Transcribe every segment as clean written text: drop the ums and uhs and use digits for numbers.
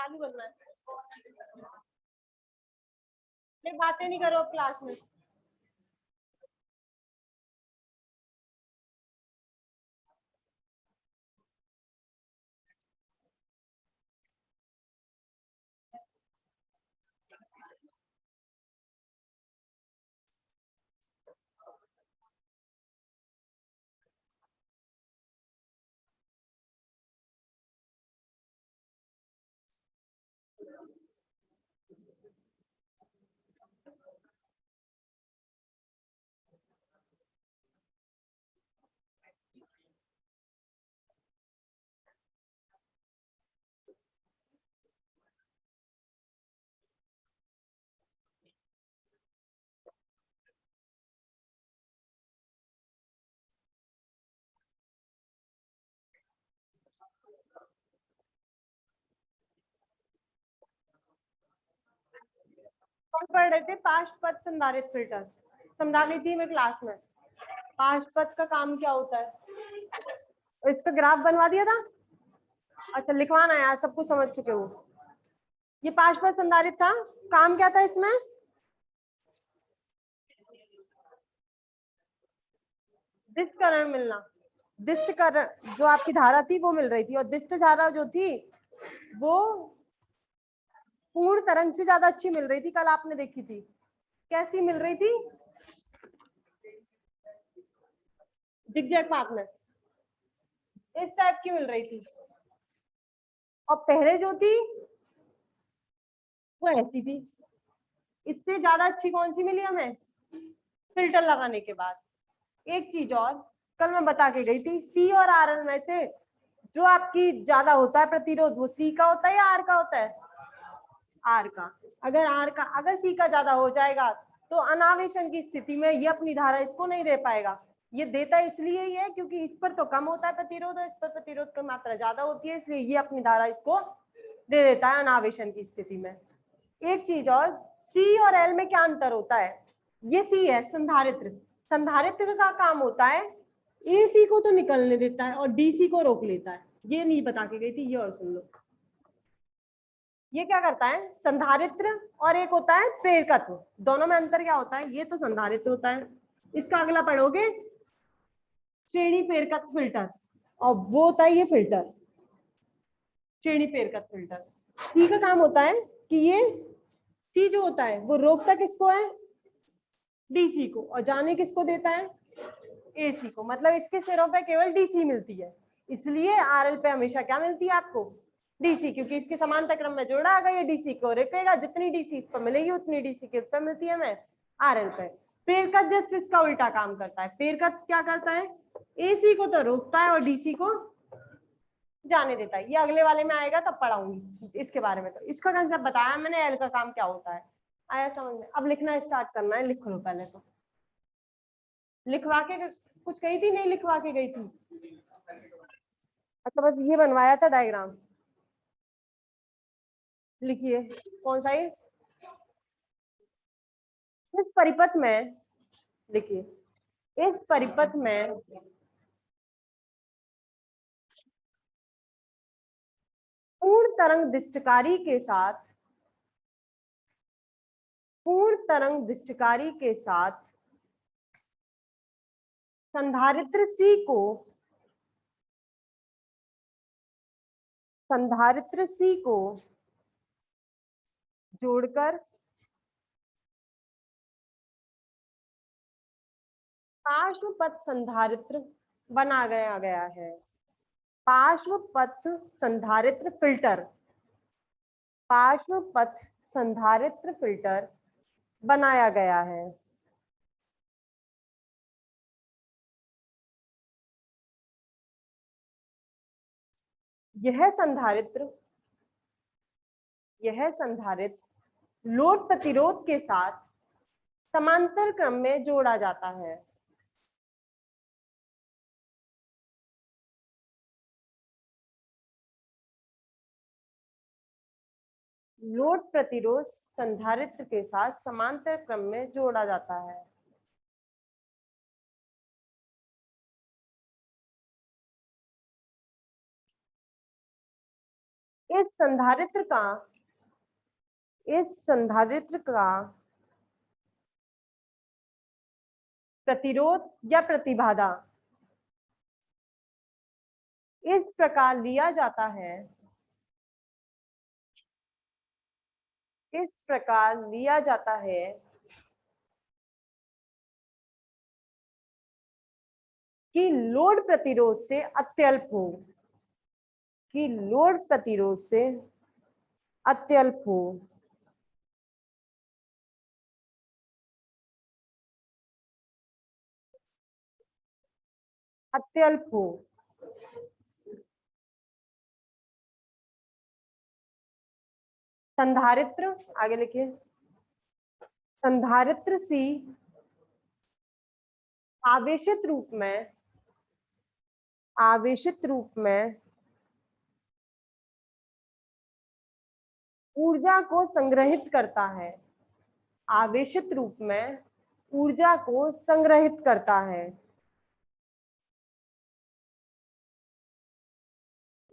चालू करना है, बातें नहीं करो क्लास में। कौन पढ़ रहे थे? पास्ट पद संधारित्र फिल्टर समझा रही थी मैं क्लास में। पास्ट पद का काम क्या होता है? इसका ग्राफ बनवा दिया था। अच्छा लिखवाना है, सब कुछ समझ चुके हो। ये पास्ट पद संधारित्र था, काम क्या था इसमें? दिष्ट करण मिलना। दिष्ट करण जो आपकी धारा थी वो मिल रही थी, और दिष्ट धारा जो थी वो पूर्ण तरंग से ज्यादा अच्छी मिल रही थी। कल आपने देखी थी कैसी मिल रही थी? जिगजैग पाथ में इस टाइप की मिल रही थी, और पहले जो थी वो ऐसी थी। इससे ज्यादा अच्छी कौन सी मिली हमें फिल्टर लगाने के बाद? एक चीज और कल मैं बता के गई थी, सी और आर एल में से जो आपकी ज्यादा होता है प्रतिरोध, वो सी का होता है या आर का होता है? आर का। अगर सी का ज्यादा हो जाएगा तो अनावेशन की स्थिति में ये अपनी धारा इसको नहीं दे पाएगा। ये देता इसलिए ही है क्योंकि इस पर तो कम होता है प्रतिरोध, और इस पर प्रतिरोध की मात्रा ज्यादा होती है, इसलिए ये अपनी धारा इसको दे देता है अनावेशन की स्थिति में। एक चीज और, सी और एल में क्या अंतर होता है? ये सी है संधारित्र। संधारित्र का काम होता है एसी को तो निकलने देता है और डीसी को रोक लेता है। ये नहीं बता के गई थी, ये और सुन लो। ये क्या करता है? संधारित्र और एक होता है प्रेरकत्व, दोनों में अंतर क्या होता है? ये तो संधारित्र होता है, इसका अगला पढ़ोगे श्रेणी प्रेरकत्व फिल्टर, और वो होता है ये फिल्टर श्रेणी प्रेरकत्व फिल्टर। सी का काम होता है कि ये सी जो होता है वो रोकता किसको है? डीसी को, और जाने किसको देता है? एसी को। मतलब इसके सिरों पे केवल डीसी मिलती है, इसलिए आरएल पे हमेशा क्या मिलती है आपको? डीसी, क्योंकि इसके समांतर क्रम में जोड़ा आएगा, ये डीसी को रोकेगा। जितनी डीसी इस पर मिलेगी उतनी डीसी किस पे मिलती है हमें? आरएल पे। प्रेरकत्व जस्ट इसका उल्टा काम करता है। प्रेरकत्व क्या करता है? एसी को तो रोकता है और डीसी को जाने देता है। ये अगले वाले में आएगा तब पढ़ाऊंगी इसके बारे में। तो इसका कंसेप्ट बताया मैंने, एल का काम क्या होता है। आया समझ में? अब लिखना स्टार्ट करना है, लिख लो पहले तो। लिखवा के कुछ कही थी? नहीं लिखवा के गई थी? अच्छा बस ये बनवाया था डायग्राम। लिखिए कौन सा है? इस परिपथ में, लिखिए इस परिपथ में पूर्ण तरंग दिष्टकारी के साथ, पूर्ण तरंग दिष्टकारी के साथ संधारित्र सी को, संधारित्र सी को जोड़कर पार्श्व पथ संधारित्र बना गया है। पार्श्व पथ संधारित्र फिल्टर, पार्श्व पथ संधारित्र फिल्टर बनाया गया है। यह संधारित्र, यह संधारित्र लोड प्रतिरोध के साथ समांतर क्रम में जोड़ा जाता है। लोड प्रतिरोध संधारित्र के साथ समांतर क्रम में जोड़ा जाता है। इस संधारित्र का प्रतिरोध या प्रतिबाधा इस प्रकार लिया जाता है, इस प्रकार लिया जाता है कि लोड प्रतिरोध से अत्यल्प हो, कि लोड प्रतिरोध से अत्यल्प हो। अत्यल्प हो। संधारित्र, आगे लिखिए, संधारित्र सी आवेशित रूप में, आवेशित रूप में ऊर्जा को संग्रहित करता है, आवेशित रूप में ऊर्जा को संग्रहित करता है,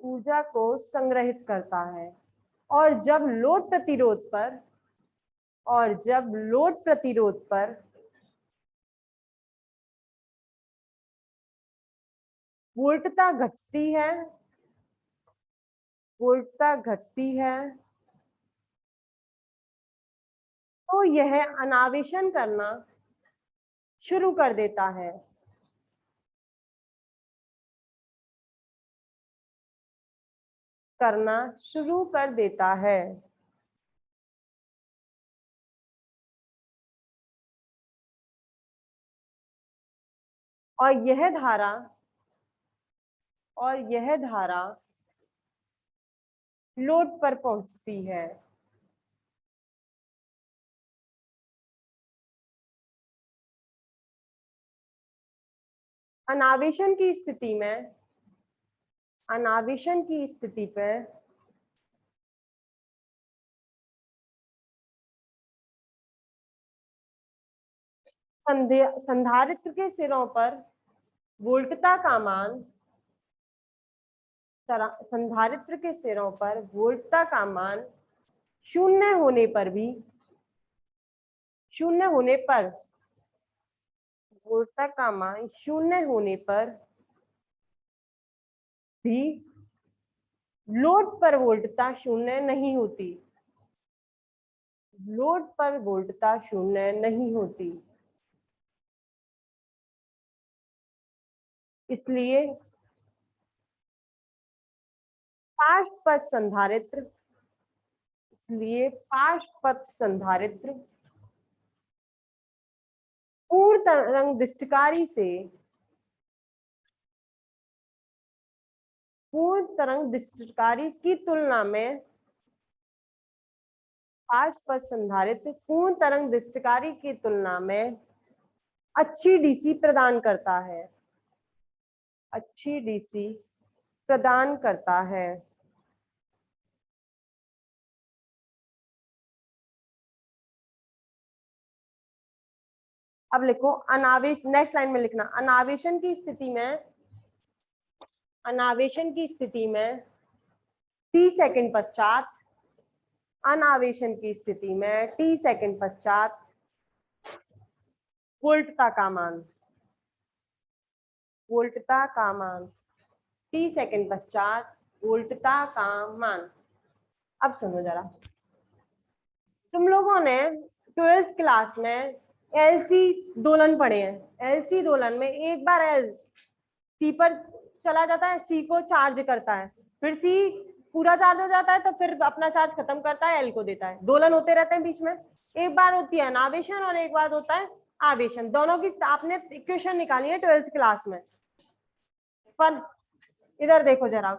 ऊर्जा को संग्रहित करता है। और जब लोड प्रतिरोध पर, और जब लोड प्रतिरोध पर वोल्टता घटती है, वोल्टता घटती है, तो यह अनावेशन करना शुरू कर देता है, करना शुरू कर देता है। और यह धारा, और यह धारा लोड पर पहुंचती है। अनावेशन की स्थिति में, अनावेशन की स्थिति पर संधारित्र के सिरों पर वोल्टता का मान, संधारित्र के सिरों पर वोल्टता का मान शून्य होने पर भी, शून्य होने पर, वोल्टता का मान शून्य होने पर भी लोड पर वोल्टता शून्य नहीं होती, लोड पर वोल्टता शून्य नहीं होती। इसलिए पाशपथ संधारित्र, इसलिए पाशपथ संधारित्र पूर्ण तरंग दृष्टिकारी से, पूर्ण तरंग दृष्टिकारी की तुलना में, पाशपथ संधारित्र पूर्ण तरंग दृष्टिकारी की तुलना में अच्छी डीसी प्रदान करता है, अच्छी डीसी प्रदान करता है। अब लिखो अनावेश, नेक्स्ट लाइन में लिखना, अनावेशन की स्थिति में, अनावेशन की स्थिति में 30 सेकंड पश्चात, अनावेशन की स्थिति में t सेकंड पश्चात वोल्टता का मान, वोल्टता का मान, t सेकंड पश्चात वोल्टता का मान। अब सुनो जरा, तुम लोगों ने 12th क्लास में एलसी दोलन पढ़े हैं। एलसी दोलन में एक बार एल सी पर चला जाता है, सी को चार्ज करता है, फिर सी पूरा चार्ज हो जाता है तो फिर अपना चार्ज खत्म करता है, एल को देता है। दोलन होते रहते हैं बीच में, एक बार होती है अनावेशन और एक बार होता है आवेशन। दोनों की आपने इक्वेशन निकाली है 12th क्लास में। पर इधर देखो जरा,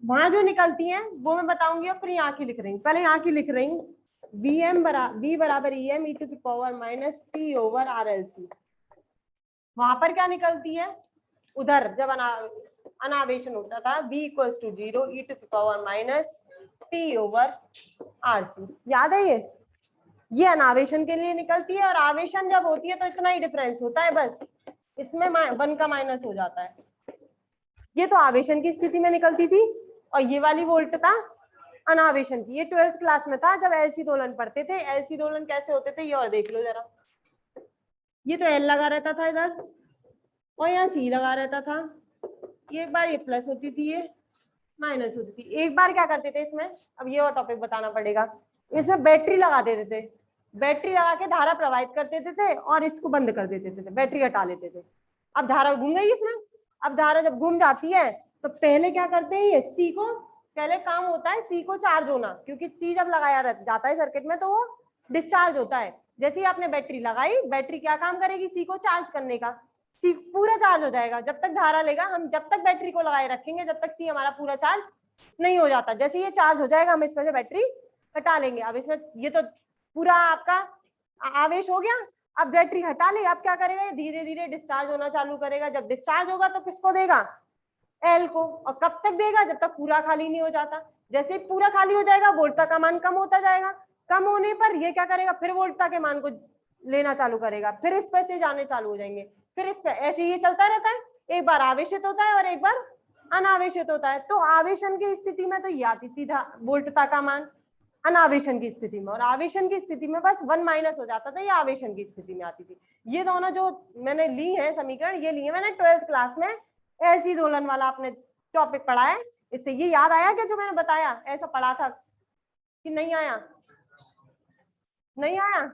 वहां जो निकलती हैं वो मैं बताऊंगी, और फिर यहाँ की लिख रही हूँ। पहले यहाँ की लिख रही हूँ, V बराबर EM e to the power minus T over RLC। वहां पर क्या निकलती है, उधर जब अनावेशन होता था V equals to 0 e to the power minus T over RC। याद है ये अनावेशन के लिए निकलती है, और आवेशन जब होती है तो इतना ही डिफरेंस होता है, बस इसमें 1 का माइनस हो जाता है। ये तो आवेशन की स्थिति में निकलती थी, और ये वाली वोल्टता अनावेशन की। ये 12th क्लास में था जब एलसी दोलन पढ़ते थे। एलसी दोलन कैसे होते थे ये और देख लो जरा। ये तो एल लगा रहता था इधर और यहाँ सी लगा रहता था। एक बार ये प्लस होती थी, ये माइनस होती थी। एक बार क्या करते थे इसमें, अब ये और टॉपिक बताना पड़ेगा, इसमें बैटरी लगा देते थे। बैटरी लगा के धारा प्रवाहित कर देते थे और इसको बंद कर देते थे, बैटरी हटा लेते थे। अब धारा घूम गई इसमें। अब धारा जब घूम जाती है तो पहले क्या करते हैं, ये सी को पहले काम होता है सी को चार्ज होना, क्योंकि सी जब लगाया जाता है सर्किट में तो वो डिस्चार्ज होता है। जैसे ही आपने बैटरी लगाई, बैटरी क्या काम करेगी, सी को चार्ज करने का। सी पूरा चार्ज हो जाएगा जब तक धारा लेगा। हम जब तक बैटरी को लगाए रखेंगे जब तक सी हमारा पूरा चार्ज नहीं हो जाता। जैसे ये चार्ज हो जाएगा हम इसमें से बैटरी हटा लेंगे। अब इसमें ये तो पूरा आपका आवेश हो गया। अब बैटरी हटा ली, अब क्या करेगा, ये धीरे धीरे डिस्चार्ज होना चालू करेगा। जब डिस्चार्ज होगा तो किसको देगा, एल को। और कब तक देगा, जब तक पूरा खाली नहीं हो जाता। जैसे पूरा खाली हो जाएगा वोल्टता का मान कम होता जाएगा। कम होने पर ये क्या करेगा, फिर वोल्टता के मान को लेना चालू करेगा, फिर इस पर से जाने चालू हो जाएंगे, फिर इस पर। ऐसे ये चलता रहता है। एक बार आवेशित होता है और एक बार अनावेशित होता है। तो आवेशन की स्थिति में तो ये आती थी वोल्टता का मान अनावेशन की स्थिति में, और आवेशन की स्थिति में बस 1 माइनस हो जाता था। ये आवेशन की स्थिति में आती थी। ये दोनों जो मैंने ली है समीकरण, ये लिए मैंने 12th क्लास में। एलसी दोलन वाला आपने टॉपिक पढ़ा है। इससे ये याद आया कि जो मैंने बताया ऐसा पढ़ा था कि नहीं आया, नहीं आया।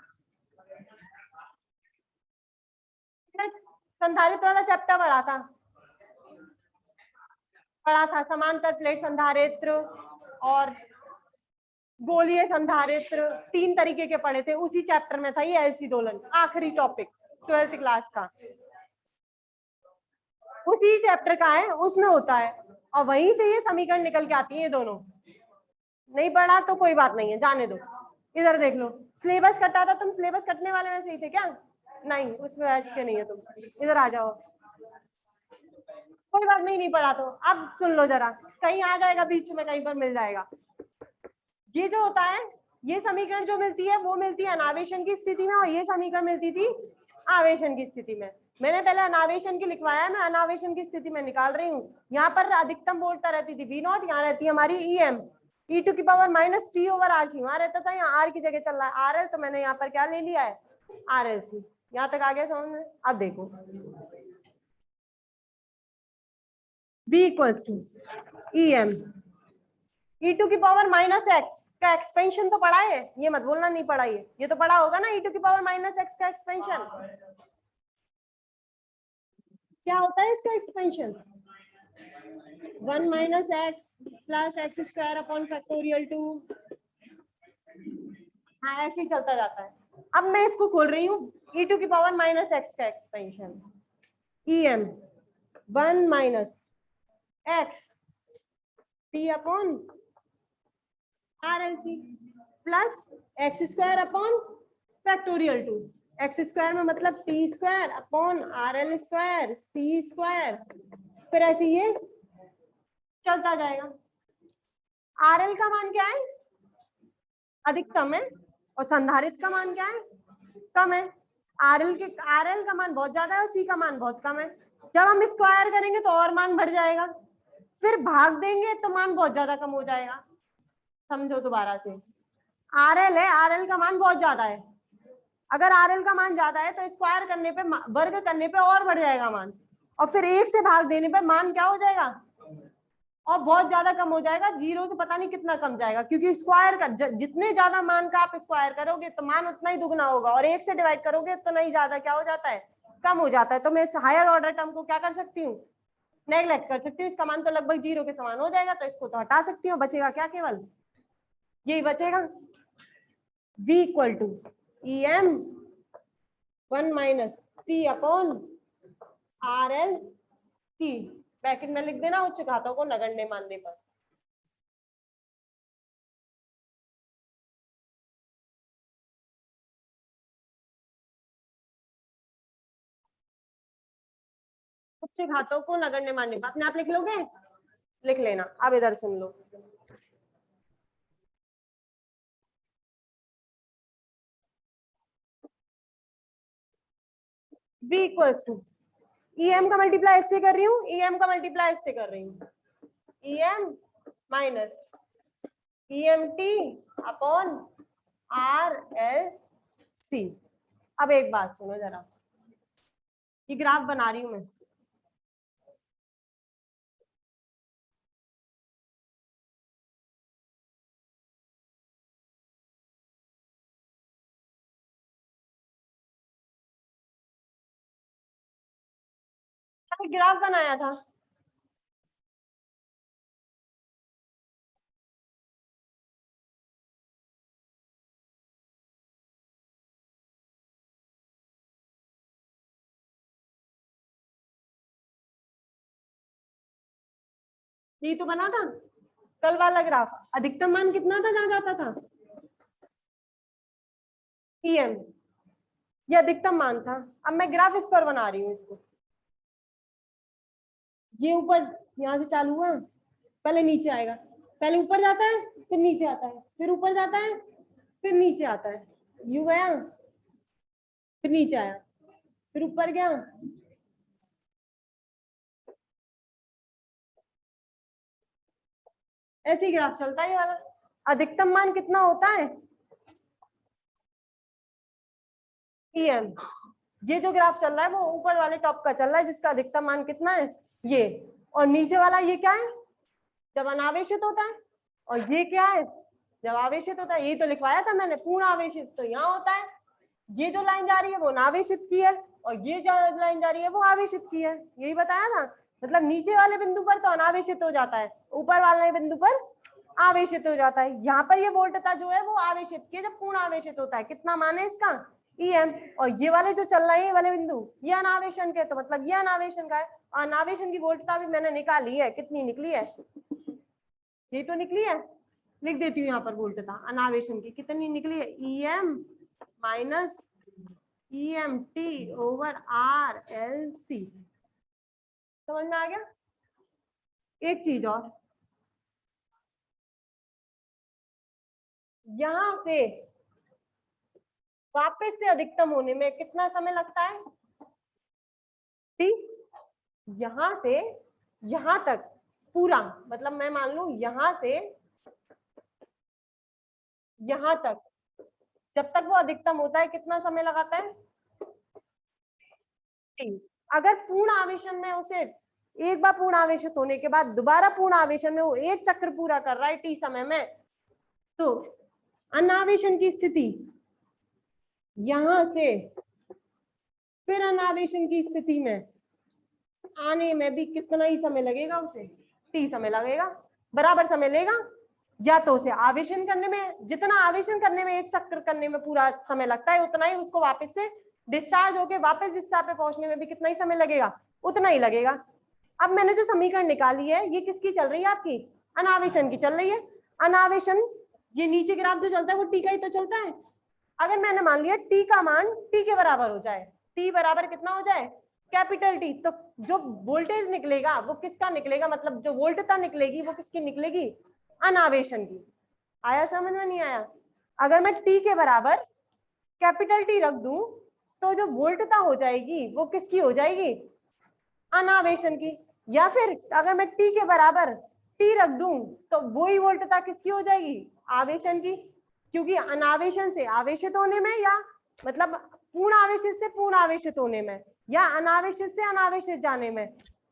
संधारित्र वाला चैप्टर पढ़ा था समांतर प्लेट संधारित्र और गोलीय संधारित्र, 3 तरीके के पढ़े थे। उसी चैप्टर में था ये एलसी दोलन, आखिरी टॉपिक 12th क्लास का, उसी चैप्टर का है, उसमें होता है। और वहीं से ये समीकरण निकल के आती है। ये दोनों नहीं पढ़ा तो कोई बात नहीं है, जाने दो। इधर देख लो, सिलेबस कटा था। तुम सिलेबस कटने वाले में से ही थे क्या? नहीं, उसमें आज के नहीं है। तुम इधर आ जाओ, कोई बात नहीं, नहीं पढ़ा तो अब सुन लो जरा, कहीं आ जाएगा बीच में, कहीं पर मिल जाएगा। ये जो होता है, ये समीकरण जो मिलती है वो मिलती है अनावेशन की स्थिति में, और ये समीकरण मिलती थी आवेशन की स्थिति में। मैंने पहले अनावेशन की लिखवाया, मैं अनावेशन की स्थिति में निकाल रही हूँ। यहाँ पर अधिकतम वोल्टता रहती थी V नॉट, यहाँ रहती है हमारी EM e⁻t/RC, वहां रहता था। यहाँ R की जगह चल रहा है RL, तो मैंने यहाँ पर क्या ले लिया है, RLC। यहाँ तक आ गया समझ में? अब देखो V = EM e⁻⁻x का एक्सपेंशन तो पढ़ा है, ये मत बोलना नहीं पढ़ा। ये तो पढ़ा होगा ना, e⁻⁻x का एक्सपेंशन। क्या होता है इसका एक्सपेंशन? 1 - x + x²/2। हाँ, ऐसे ही चलता जाता है। अब मैं इसको खोल रही हूँ, e⁻⁻x का expansion EM 1 - x t/RLC plus x²/2। x² में मतलब t²/RL², c², फिर ऐसे ये चलता जाएगा। RL का मान क्या है, अधिकतम है, और संधारित्र का मान क्या है, कम है। RL का मान बहुत ज्यादा है और C का मान बहुत कम है। जब हम स्क्वायर करेंगे तो और मान बढ़ जाएगा, फिर भाग देंगे तो मान बहुत ज्यादा कम हो जाएगा। समझो दोबारा से, RL है, RL का मान बहुत ज्यादा है। अगर RL का मान ज्यादा है तो स्क्वायर करने पे, वर्ग करने पे और बढ़ जाएगा मान, और फिर 1 से भाग देने पे मान क्या हो जाएगा, और बहुत ज्यादा कम हो जाएगा। 0 से पता नहीं कितना कम जाएगा, क्योंकि स्क्वायर का जितने ज्यादा मान का आप स्क्वायर करोगे तो मान उतना ही दुगना होगा, और 1 से डिवाइड करोगे तो नहीं ज्यादा क्या हो जाता है, कम हो जाता है। तो मैं इस हायर ऑर्डर टर्म को क्या कर सकती हूँ, नेग्लेक्ट कर सकती हूँ। इसका मान तो लगभग 0 के समान हो जाएगा, तो इसको तो हटा सकती हूँ। बचेगा क्या, केवल यही बचेगा, V = EM 1 - t/RLC। ब्रैकेट में लिख देना उच्च घातों को नगण्य मानने पर। उच्च घातों को नगण्य मानने पर अपने आप लिख लोगे, लिख लेना। अब इधर सुन लो, V = EM का मल्टीप्लाई इससे कर रही हूँ, EM का मल्टीप्लाई इससे कर रही हूँ। EM minus EMT upon RLC। अब एक बात सुनो जरा, ये ग्राफ बना रही हूं मैं, ग्राफ बनाया था। ये तो बना था कल वाला ग्राफ। अधिकतम मान कितना था जहां जाता था? EM, ये अधिकतम मान था। अब मैं ग्राफ इस पर बना रही हूँ इसको। ये ऊपर यहाँ से चालू हुआ, पहले नीचे आएगा, पहले ऊपर जाता है फिर नीचे आता है, फिर ऊपर जाता है फिर नीचे आता है, यू गया फिर नीचे आया फिर ऊपर गया, ऐसे ही ग्राफ चलता है ये वाला। अधिकतम मान कितना होता है? EM, ये जो ग्राफ चल रहा है वो ऊपर वाले टॉप का चल रहा है जिसका अधिकतम मान कितना है ये, और नीचे वाला ये क्या है जब अनावेशित होता है, और ये क्या है जब आवेशित होता है। ये तो लिखवाया था मैंने, पूर्ण आवेशित तो यहाँ होता है। ये जो लाइन जा रही है वो अनावेशित की है, और ये जो लाइन जा रही है वो आवेशित की है, यही बताया था। मतलब नीचे वाले बिंदु पर तो अनावेशित हो जाता है, ऊपर वाले बिंदु पर आवेशित हो जाता है। यहाँ पर ये वोल्टता जो है वो आवेशित की है जब पूर्ण आवेशित होता है। कितना मान है इसका? EM। और ये वाले जो चल रहे हैं ये वाले बिंदु ये अनावेशन के, तो मतलब ये अनावेशन का है। और अनावेशन की वोल्टता भी मैंने निकाली है, कितनी निकली है? ये तो निकली है, लिख देती हूँ यहाँ पर वोल्टता अनावेशन की कितनी निकली है, EM minus EMT over RLC। समझ में आ गया? एक चीज और, यहां से वापस से अधिकतम होने में कितना समय लगता है? ठीक, यहां से यहां तक पूरा, मतलब मैं मान लू यहां से यहां तक जब तक वो अधिकतम होता है कितना समय लगाता है? अगर पूर्ण आवेशन में उसे एक बार पूर्ण आवेशित होने के बाद दोबारा पूर्ण आवेशन में वो एक चक्र पूरा कर रहा है T समय में, तो अनावेशन की स्थिति यहां से फिर अनावेशन की स्थिति में आने में भी कितना ही समय लगेगा, उसे T समय लगेगा, बराबर समय लेगा। या तो उसे आवेशन करने में, जितना आवेशन करने में एक चक्र करने में पूरा समय लगता है उतना ही उसको वापस से डिस्चार्ज होके वापस इस पे पहुंचने में भी कितना ही समय लगेगा, उतना ही लगेगा। अब मैंने जो समीकरण निकाली है ये किसकी चल रही है? आपकी अनावेशन की चल रही है। अनावेशन ये नीचे ग्राफ जो चलता है वो T का ही तो चलता है। अगर मैंने मान लिया T का मान T के बराबर हो जाए, T बराबर कितना हो जाए? कैपिटल T, तो जो वोल्टेज निकलेगा वो किसका निकलेगा, मतलब जो वोल्टता निकलेगी वो किसकी निकलेगी? अनावेशन की। आया समझ में? नहीं आया? अगर मैं T के बराबर कैपिटल T रख दूं तो जो वोल्टता हो जाएगी वो किसकी हो जाएगी? अनावेशन की। या फिर अगर मैं T के बराबर T रख दूं तो वही वोल्टता किसकी हो जाएगी? आवेशन की। क्योंकि अनावेशन से आवेशित होने में, या मतलब पूर्ण आवेशित से पूर्ण आवेशित होने में, या अनावेशित से अनावेशित जाने में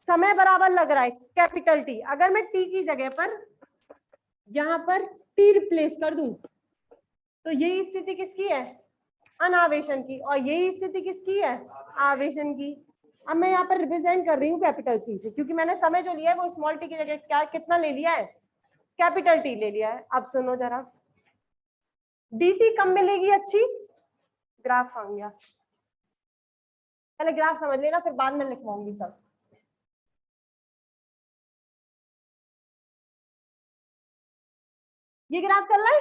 समय बराबर लग रहा है कैपिटल T। अगर मैं T की जगह पर यहाँ पर T रिप्लेस कर दूं तो यही स्थिति किसकी है? अनावेशन की। और यही स्थिति किसकी है? आवेशन की। अब मैं यहाँ पर रिप्रेजेंट कर रही हूँ कैपिटल T से, क्योंकि मैंने समय जो लिया है वो स्मॉल t की जगह क्या कितना ले लिया है? कैपिटल T ले लिया है। अब सुनो जरा, डीसी कब मिलेगी अच्छी? ग्राफ आ गया, पहले ग्राफ समझ लेना फिर बाद में लिखवाऊंगी सब। ये ग्राफ चल रहा है,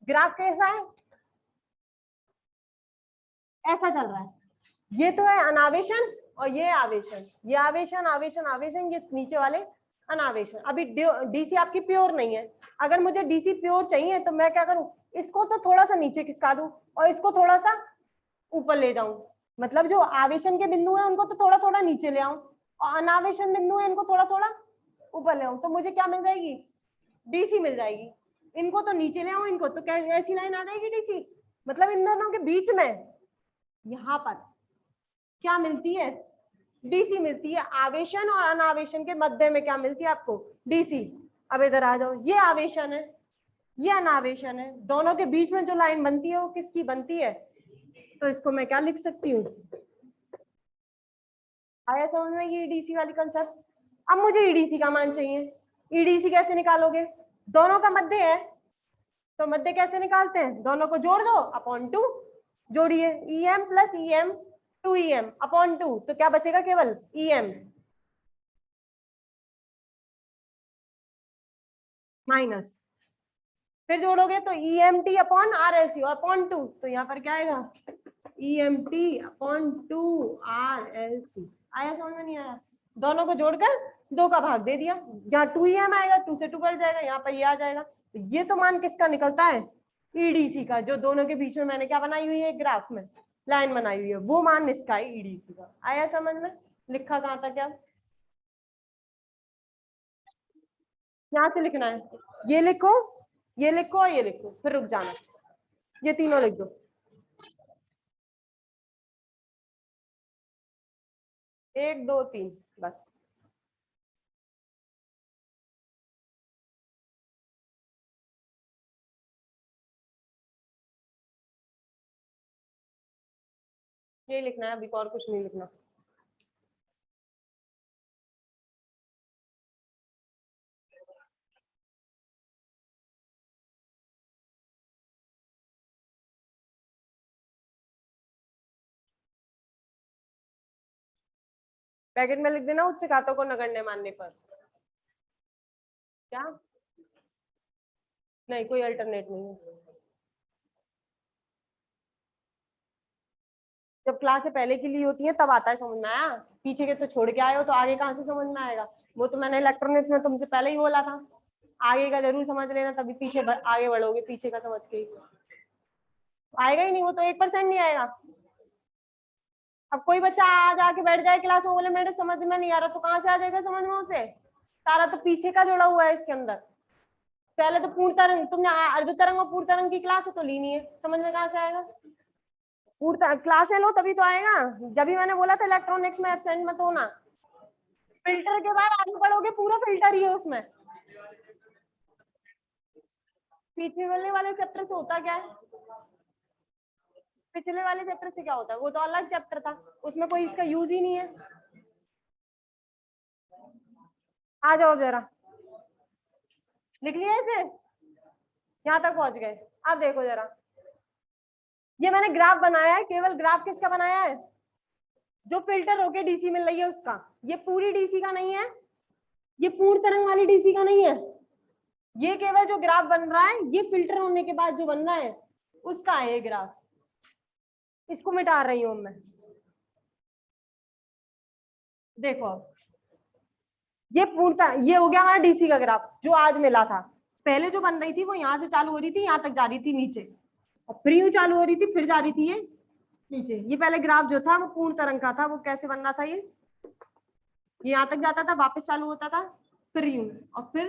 ग्राफ कैसा है? ऐसा चल रहा है। ये तो है अनावेशन और ये आवेशन, ये आवेशन आवेशन आवेशन, ये नीचे वाले अनावेशन। अभी डीसी आपकी प्योर नहीं है। अगर मुझे डीसी प्योर चाहिए तो मैं क्या करूं? इसको तो थोड़ा सा नीचे खिसका दूं और इसको थोड़ा सा ऊपर ले जाऊं। मतलब जो आवेशन के बिंदु है उनको तो थोड़ा थोड़ा नीचे ले आऊं, और अनावेशन बिंदु है इनको थोड़ा थोड़ा ऊपर ले आऊं तो मुझे क्या मिल जाएगी, डीसी मिल जाएगी। इनको तो नीचे ले आओ, इनको तो कैसे ऐसी लाइन आ जाएगी डीसी, मतलब इन दोनों के बीच में यहाँ पर क्या मिलती है, डीसी मिलती है। आवेशन और अनावेशन के मध्य में क्या मिलती है आपको, डीसी। अब इधर आ जाओ, ये आवेशन है, ये अनावेशन है, दोनों के बीच में जो लाइन बनती है वो किसकी बनती है, तो इसको मैं क्या लिख सकती हूँ, आया समझ में ये ईडीसी वाली कंसेप्ट। अब मुझे ईडीसी का मान चाहिए, ईडीसी कैसे निकालोगे, दोनों का मध्य है, तो मध्य कैसे निकालते हैं, दोनों को जोड़ दो अपॉन 2, जोड़िए EM plus EM 2EM upon 2, तो क्या बचेगा, केवल EM माइनस, फिर जोड़ोगे तो EMT अपॉन RLC अपॉन 2, तो यहाँ पर क्या आएगा, EMT अपॉन 2RLC। आया समझ में, नहीं आया, दोनों को जोड़कर 2 का भाग दे दिया, यहाँ 2EM आएगा, 2 से 2 कट जाएगा, यहाँ पर ये आ जाएगा, तो ये तो मान किसका निकलता है, ईडीसी का, जो दोनों के बीच में मैंने क्या बनाई हुई है, ग्राफ में लाइन बनाई हुई है, वो मान इसका है ईडीसी का। आया समझ में, लिखा कहाँ था क्या, यहाँ से लिखना है, ये लिखो, ये लिखो और ये लिखो, फिर रुक जाना, ये तीनों लिख दो, 1 2 3 बस। ये लिखना है, अभी और कुछ नहीं लिखना। पैकेट में लिख देना, उच्च खातों को नगण्य मानने पर। क्या, नहीं कोई अल्टरनेट नहीं है, जब क्लास से पहले की ली होती है तब आता है समझ में, आया, पीछे के तो छोड़ के आए हो तो आगे कहाँ से समझ में आएगा, वो तो मैंने इलेक्ट्रॉनिक्स में तुमसे पहले ही बोला था, आगे का जरूर समझ लेना, तभी पीछे आगे बढ़ोगे, पीछे का समझ के आएगा ही नहीं, वो तो 1% नहीं आएगा। अब कोई बच्चा आ जाके बैठ जाए क्लास में, बोले मेरे समझ में नहीं आ रहा, तो कहाँ से आ जाएगा समझ में उसे, सारा तो पीछे का जुड़ा हुआ है इसके अंदर। पहले तो पूर्ण तरंग, तुमने अर्ध तरंग और पूर्ण तरंग की क्लास तो ली नहीं है, समझ में कहाँ से आएगा, पूर्ण क्लास लो तभी तो आएगा, जब भी मैंने बोला था इलेक्ट्रॉनिक्स में एब्सेंट मत होना, फिल्टर के बाद आगे बढ़ोगे पूरा फिल्टर ही है उसमें। पिछले वाले चैप्टर से होता क्या है, पिछले वाले चैप्टर से क्या होता है, वो तो अलग चैप्टर था, उसमें कोई इसका यूज ही नहीं है। आ जाओ जरा, लिख लिया इसे, यहाँ तक पहुंच गए। अब देखो जरा, ये मैंने ग्राफ बनाया है, केवल ग्राफ किसका बनाया है, जो फिल्टर होके डीसी मिल रही है उसका, ये पूरी डीसी का नहीं है, ये पूर्ण तरंग वाली डीसी का नहीं है, ये केवल जो ग्राफ बन रहा है ये फिल्टर होने के बाद जो बन रहा है उसका है ये ग्राफ, इसको मिटा रही हूं मैं। देखो ये पूर्णता, ये हो गया हमारा डीसी का ग्राफ जो आज मिला था, पहले जो बन रही थी वो यहाँ से चालू हो रही थी, यहाँ तक जा रही थी नीचे, और फिर यूं चालू हो रही थी, फिर जा रही थी ये नीचे। ये पहले ग्राफ जो था वो पूर्ण तरंग का था, वो कैसे बन रहा था, ये यहाँ तक जाता था, वापस चालू होता था, फिर यूं, और फिर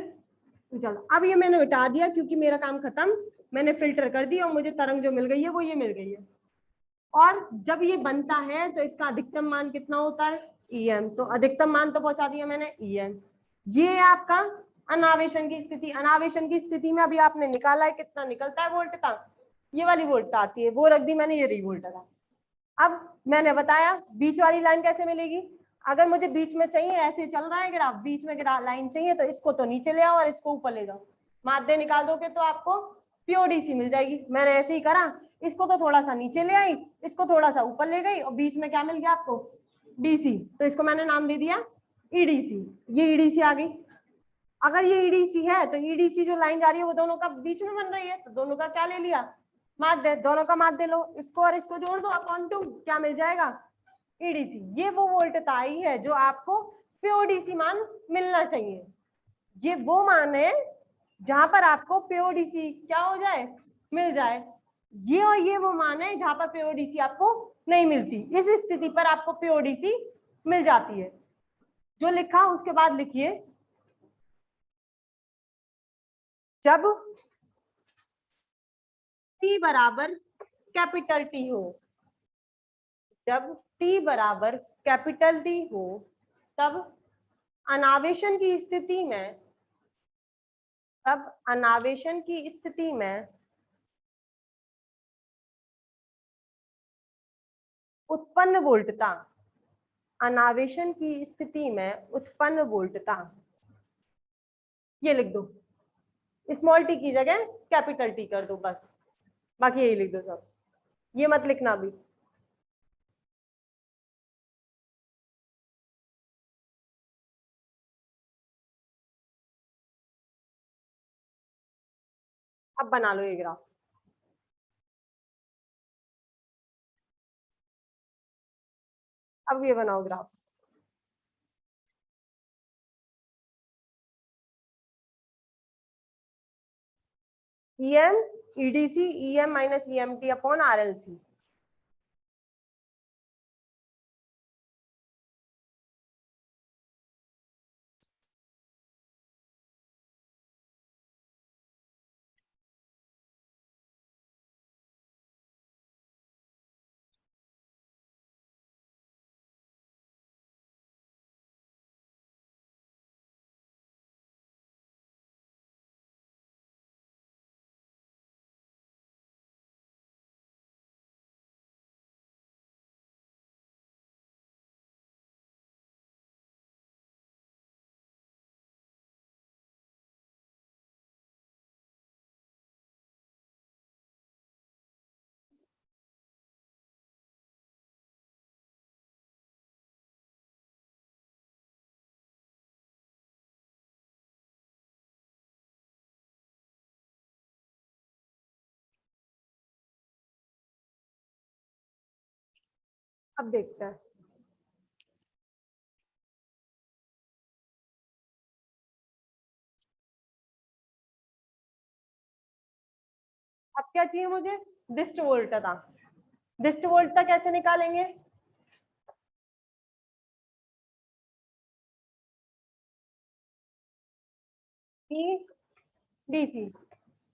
चलो। अब ये मैंने मिटा दिया क्योंकि मेरा काम खत्म, मैंने फिल्टर कर दिया और मुझे तरंग जो मिल गई है वो ये मिल गई है। और जब ये बनता है तो इसका अधिकतम मान कितना होता है, EM, तो अधिकतम मान तो पहुंचा दिया मैंने EM। ये है आपका अनावेशन की स्थिति, अनावेशन की स्थिति में अभी आपने निकाला है कितना निकलता है वोल्टता, ये वाली वोल्टता आती है, वो रख दी मैंने, ये रही वोल्टता। अब मैंने बताया बीच वाली लाइन कैसे मिलेगी, अगर मुझे बीच में चाहिए, ऐसे चल रहा है ग्राफ, बीच में लाइन चाहिए तो इसको तो नीचे ले आओ और इसको ऊपर ले जाओ, माध्य निकाल दोगे तो आपको प्योर डीसी मिल जाएगी। मैंने ऐसे ही करा, इसको तो थोड़ा सा नीचे ले आई, इसको थोड़ा सा ऊपर ले गई और बीच में क्या मिल गया आपको, डीसी, तो इसको मैंने नाम दे दिया ईडीसी, ये ईडीसी आ गई। अगर ये ईडीसी है तो ईडीसी जो लाइन जा रही है वो दोनों का बीच में बन रही है, तो दोनों का क्या ले लिया, माध्य, दोनों का माध्य लो, इसको और इसको जोड़ दो अपॉन 2, क्या मिल जाएगा, ईडीसी। ये वो वोल्टता आई है जो आपको प्योर डीसी मान मिलना चाहिए, ये वो मान है जहां पर आपको प्योर डीसी क्या हो जाए, मिल जाए। ये और ये वो मान है जहां पर प्योर डीसी आपको नहीं मिलती, इस स्थिति पर आपको प्योर डीसी मिल जाती है। जो लिखा उसके बाद लिखिए, जब T बराबर कैपिटल T हो, जब T बराबर कैपिटल T हो तब अनावेशन की स्थिति में, तब अनावेशन की स्थिति में उत्पन्न वोल्टता, अनावेशन की स्थिति में उत्पन्न वोल्टता, ये लिख दो, स्मॉल टी की जगह कैपिटल टी कर दो बस, बाकी यही लिख दो सब, ये मत लिखना अभी। अब बना लो ये ग्राफ। अब ये बनाओ graph. EM EDC EM minus EMT upon RLC। अब देखते हैं। अब क्या चाहिए मुझे, डिस्ट वोल्टता। डिस्ट वोल्टता कैसे निकालेंगे, DC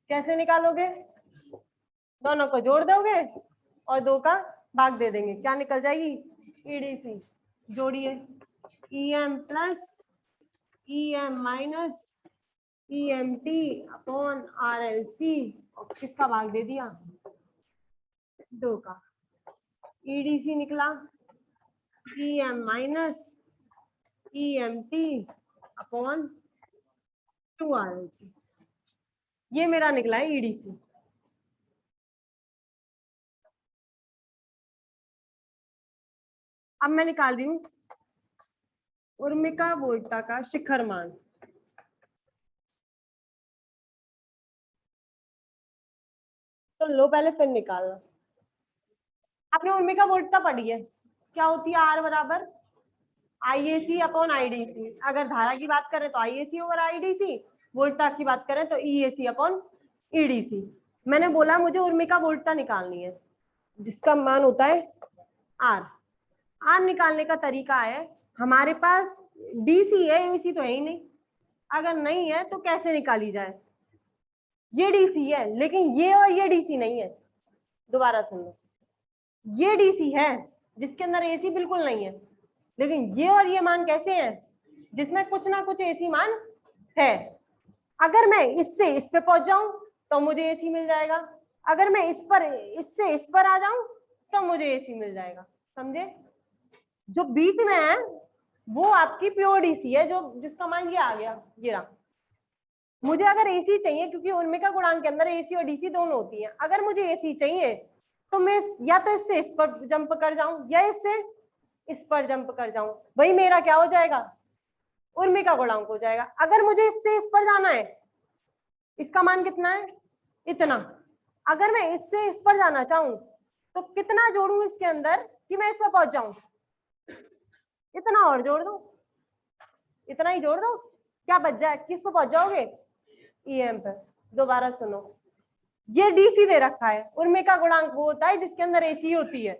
कैसे निकालोगे, दोनों को जोड़ दोगे और 2 का भाग दे देंगे, क्या निकल जाएगी, EDC। जोड़िए, EM plus EM minus EMT upon RLC, और किसका भाग दे दिया, 2 का। EDC निकला EM minus EMT upon 2 RLC, ये मेरा निकला है EDC। अब मैं निकाल रही हूं उर्मिका वोल्टा का शिखर मान। तो लो पहले फिर निकालना। आपने उर्मिका वोल्टा पढ़ी है, क्या होती है, R बराबर IAC अपॉन IDC। अगर धारा की बात करें तो IAC ओवर IDC, वोल्टा की बात करें तो EAC अपॉन EDC। मैंने बोला मुझे उर्मिका वोल्टा निकालनी है जिसका मान होता है R। R निकालने का तरीका है, हमारे पास DC है, AC तो है ही नहीं, अगर नहीं है तो कैसे निकाली जाए, ये DC है लेकिन ये और ये DC नहीं है, दोबारा सुन लो, ये DC है जिसके अंदर AC बिल्कुल नहीं है, लेकिन ये और ये मान कैसे हैं, जिसमें कुछ ना कुछ AC मान है। अगर मैं इससे इस पे पहुंच जाऊं तो मुझे AC मिल जाएगा, अगर मैं इससे इस पर आ जाऊं तो मुझे AC मिल जाएगा, समझे। जो बीच में है वो आपकी प्योर DC है, जो जिसका मान ये आ गया, ये रहा। मुझे अगर AC चाहिए, क्योंकि उर्मिका गुणांक के अंदर AC और DC दोनों होती हैं, अगर मुझे AC चाहिए तो मैं या तो इससे इस पर जंप कर जाऊं या इससे इस पर जंप कर जाऊं, वही मेरा क्या हो जाएगा, उर्मिका गुणांक हो जाएगा। अगर मुझे इससे इस पर जाना है, इसका मान कितना है, इतना, अगर मैं इससे इस पर जाना चाहूं तो कितना जोड़ू इसके अंदर कि मैं इस पर पहुंच जाऊं, इतना और जोड़ दो, इतना ही जोड़ दो, क्या बच जाए, किस पर पहुंच जाओगे, EM पर। दोबारा सुनो, ये DC दे रखा है, उर्मिका गुणांक वो होता है जिसके अंदर AC होती है।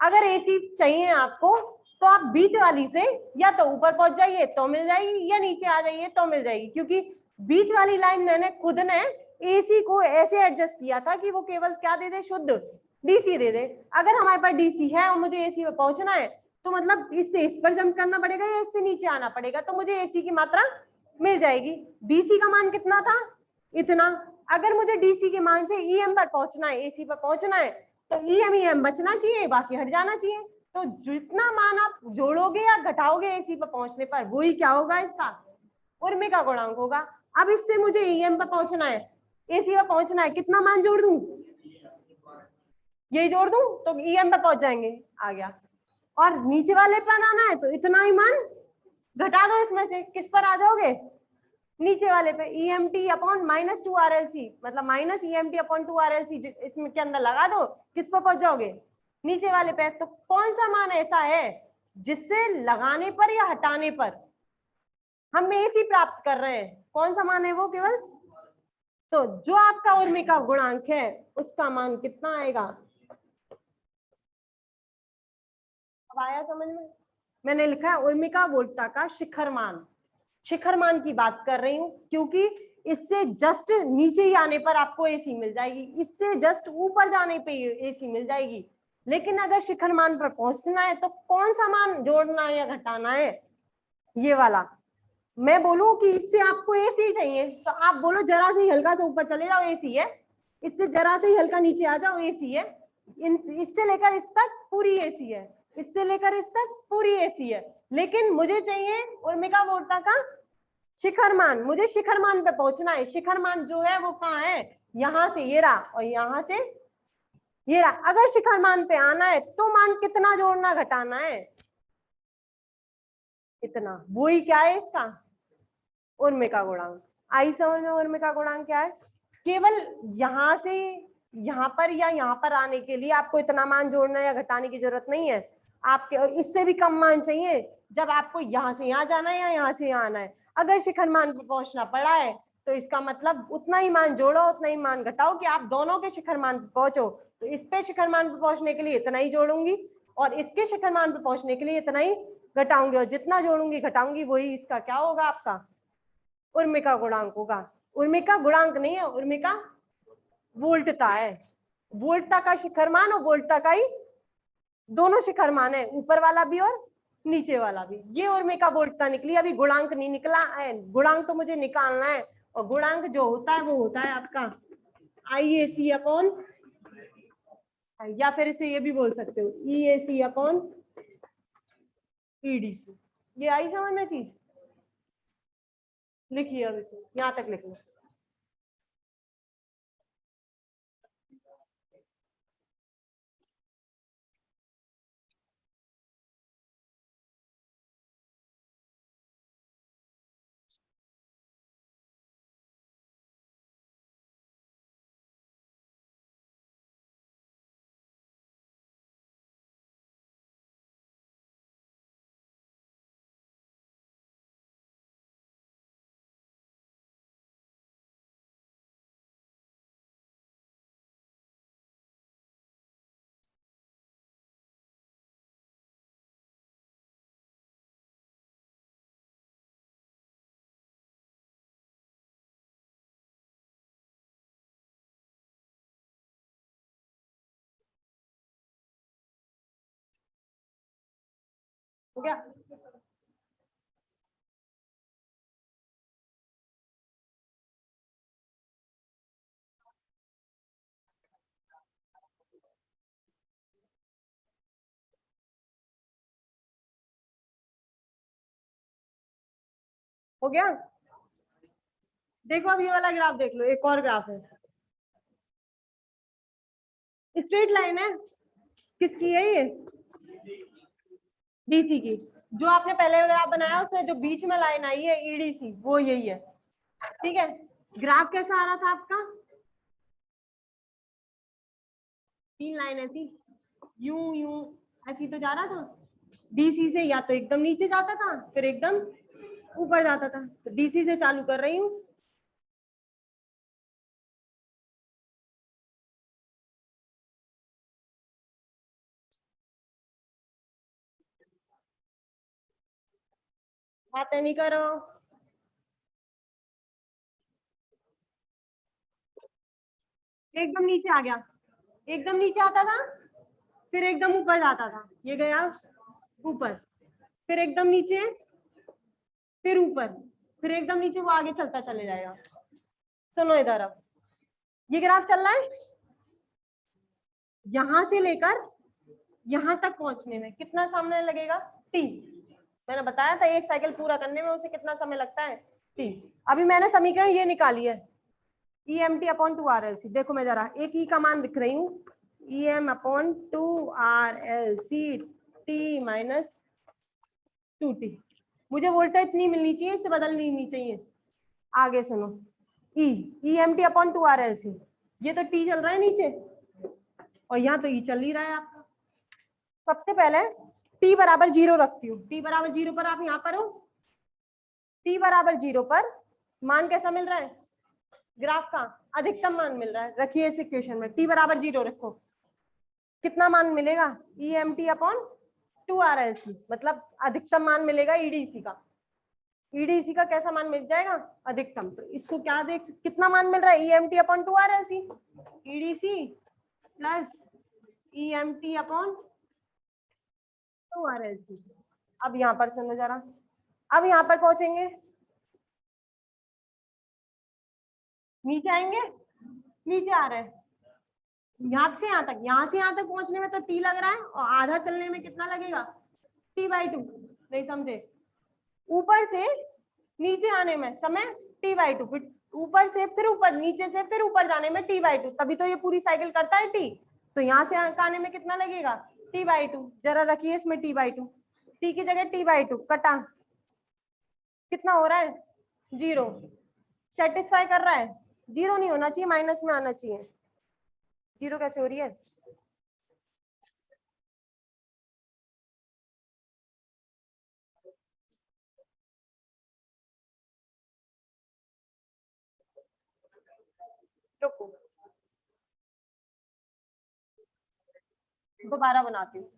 अगर AC चाहिए आपको तो आप बीच वाली से या तो ऊपर पहुंच जाइए तो मिल जाएगी, या नीचे आ जाइए तो मिल जाएगी, क्योंकि बीच वाली लाइन मैंने खुद ने एसी को ऐसे एडजस्ट किया था कि वो केवल क्या दे दे, शुद्ध डीसी दे दे। अगर हमारे पास डीसी है और मुझे एसी में पहुंचना है तो मतलब इससे इस पर जंप करना पड़ेगा या इससे नीचे आना पड़ेगा, तो मुझे एसी की मात्रा मिल जाएगी। डीसी का मान कितना था, इतना। अगर मुझे डीसी के मान से ईएम पर पहुंचना है, एसी पर पहुंचना है, तो ईएम बचना चाहिए, बाकी हट जाना चाहिए। तो जितना मान आप जोड़ोगे या घटाओगे एसी पर पहुंचने पर, वही क्या होगा, इसका उर्मिका गुणांक होगा। अब इससे मुझे ईएम पर पहुंचना है, एसी पर पहुंचना है, कितना मान जोड़ दूं, यही जोड़ दूं तो ईएम पर पहुंच जाएंगे, आ गया। और नीचे वाले पर आना है तो इतना ही मान घटा दो, इसमें से किस पर आ जाओगे, नीचे वाले पे, EMT अपॉन -2 RLC, मतलब माइनस EMT अपॉन 2 RLC इसमें के अंदर लगा दो, किस पर पहुंच जाओगे, नीचे वाले पे। तो कौन सा मान ऐसा है जिससे लगाने पर या हटाने पर हम एसी प्राप्त कर रहे हैं, कौन सा मान है वो केवल। तो जो आपका उर्मिका गुणांक है उसका मान कितना आएगा, अब आया समझ में। मैंने लिखा है उर्मिका वोल्टता का शिखर मान, शिखर मान की बात कर रही हूं क्योंकि इससे जस्ट नीचे ही आने पर आपको एसी मिल जाएगी, इससे जस्ट ऊपर जाने पे एसी मिल जाएगी। लेकिन अगर शिखर मान पर पहुंचना है तो कौन सा मान जोड़ना है या घटाना है, ये वाला। मैं बोलूं कि इससे आपको एसी चाहिए तो आप बोलो जरा से हल्का से ऊपर चले जाओ, एसी है। इससे जरा से ही हल्का नीचे आ जाओ, एसी है। इससे लेकर इस तक पूरी एसी है, इससे लेकर इस तक पूरी एसी है। लेकिन मुझे चाहिए उर्मिका वोल्टा का शिखर मान, मुझे शिखर मान पे पहुंचना है। शिखर मान जो है वो कहाँ है, यहां से ये रहा और यहां से ये रहा। अगर शिखर मान पे आना है तो मान कितना जोड़ना घटाना है, इतना। वही क्या है इसका उर्मिका गुणांक। आई समझ में उर्मिका गुणांक क्या है। केवल यहां से यहां पर या यहां पर आने के लिए आपको इतना मान जोड़ना या घटाने की जरूरत नहीं है। आपके इससे भी कम मान चाहिए जब आपको यहां से यहां जाना है या यहां से यहां आना है। अगर शिखर मान पर पहुंचना पड़ा है तो इसका मतलब उतना ही मान जोड़ो, उतना ही मान घटाओ कि आप दोनों के शिखर मान पर पहुंचो। तो इस पे शिखर मान पर पहुंचने के लिए इतना ही जोड़ूंगी और इसके शिखर मान पर पहुंचने के लिए इतना ही घटाऊंगी, और जितना जोड़ूंगी घटाऊंगी वही इसका क्या होगा, आपका उर्मिका गुणांक होगा। उर्मिका गुणांक नहीं है, उर्मिका वोल्टता है। वोल्टता का शिखर मान और वोल्टता का ही दोनों शिखर मान है, ऊपर वाला भी और नीचे वाला भी। ये उर्मिका वोल्टता निकली, अभी गुणांक नहीं निकला है। गुणांक तो मुझे निकालना है, और गुणांक जो होता है वो होता है आपका IAC अपॉन, या फिर इसे ये भी बोल सकते हो EAC अपॉन EDC। ये आई समझ में चीज, लिखिए अब इसे, यहां तक लिख लो। हो गया। हो गया। देखो अब ये वाला ग्राफ देख लो, एक और ग्राफ है, स्ट्रेट लाइन है, किसकी है ये, डीसी की। जो आपने पहले ग्राफ बनाया उसमें जो बीच में लाइन आई है EDC, वो यही है। ठीक है। ग्राफ कैसा आ रहा था आपका, 3 लाइन थी, यूं यूं ऐसी तो जा रहा था। डीसी से या तो एकदम नीचे जाता था फिर एकदम ऊपर जाता था, तो डीसी से चालू कर रही हूँ। बातें नहीं करो। एकदम नीचे आ गया, एकदम नीचे आता था, फिर एकदम ऊपर जाता था, ये गया ऊपर, फिर एकदम नीचे, फिर ऊपर, फिर एकदम नीचे, वो आगे चलता चले जाएगा। सुनो इधर, अब ये ग्राफ चल रहा है, यहां से लेकर यहां तक पहुंचने में कितना समय लगेगा? टी। मैंने बताया था एक साइकिल पूरा करने में उसे कितना समय लगता है? टी। अभी मैंने समीकरण ये निकाली है, E M T upon two R L C. देखो मैं जरा एक ई का मान लिख रही हूँ, E M upon two R L C T minus two T. मुझे वोल्टेज इतनी मिलनी चाहिए, इससे बदलनी नहीं चाहिए। आगे सुनो, E E M T upon two R L C, ये तो टी चल रहा है नीचे और यहाँ तो ई चल ही रहा है आपका। सबसे पहले टी बराबर 0 रखती हूँ, टी बराबर 0 पर आप यहाँ पर हो, टी बराबर 0 पर मान कैसा मिल रहा है? ग्राफ का अधिकतम मान मिल रहा है। रखिए इस इक्वेशन में टी बराबर 0 रखो, कितना मान मिलेगा? E M T upon two R L C, मतलब अधिकतम मान मिलेगा ईडीसी का। ईडीसी का कैसा मान मिल जाएगा? अधिकतम। तो इसको क्या देख, कितना मान मिल रहा है? E M T upon two R L C, EDC plus E M T upon two R L C. अब यहाँ पर सुनो जरा, अब यहाँ पर पहुंचेंगे, नीचे आएंगे, नीचे आ रहे हैं, यहाँ से यहाँ तक, यहाँ से यहाँ तक पहुंचने में तो टी लग रहा है, और आधा चलने में कितना लगेगा? T by two. नहीं समझे? ऊपर से नीचे आने में समय टी बाई टू, फिर ऊपर से फिर ऊपर, नीचे से फिर ऊपर जाने में टी बाई टू, तभी तो ये पूरी साइकिल करता है टी। तो यहाँ से आने में कितना लगेगा? T by two. जरा रखिए इसमें टी बाई टू, टी की जगह टी बाई टू कटा, कितना हो रहा है? 0। सेटिस्फाई कर रहा है? 0 नहीं होना चाहिए, माइनस में आना चाहिए। 0 कैसे हो रही है? रुको दोबारा बनाती हूँ।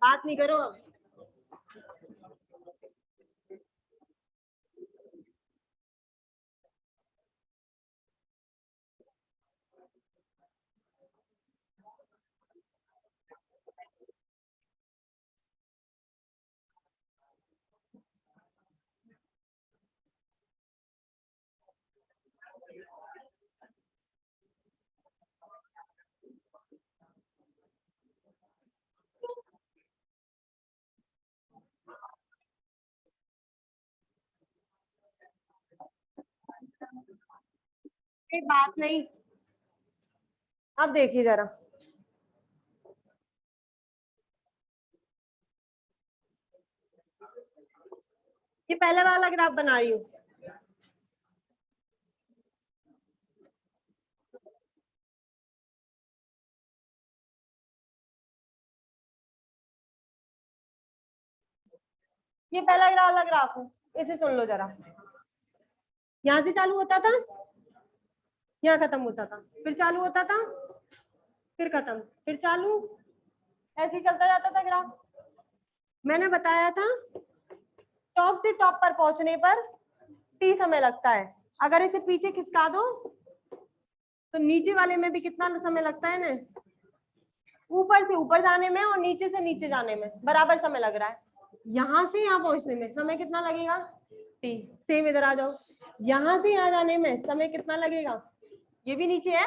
बात नहीं करो अब। एक बात नहीं, अब देखिए जरा, ये पहले वाला ग्राफ बना रही हूँ। ये पहला वाला ग्राफ है, इसे सुन लो जरा। यहाँ से चालू होता था, यहाँ खत्म होता था, फिर चालू होता था, फिर खत्म, फिर चालू, ऐसे ही चलता जाता था ग्राफ। मैंने बताया था टॉप से टॉप पर पहुंचने पर टी समय लगता है। अगर इसे पीछे खिसका दो तो नीचे वाले में भी कितना समय लगता है ना, ऊपर से ऊपर जाने में और नीचे से नीचे जाने में बराबर समय लग रहा है। यहां से यहाँ पहुंचने में समय कितना लगेगा? टी। सेम इधर आ जाओ, यहां से यहाँ जाने में समय कितना लगेगा? ये भी नीचे है,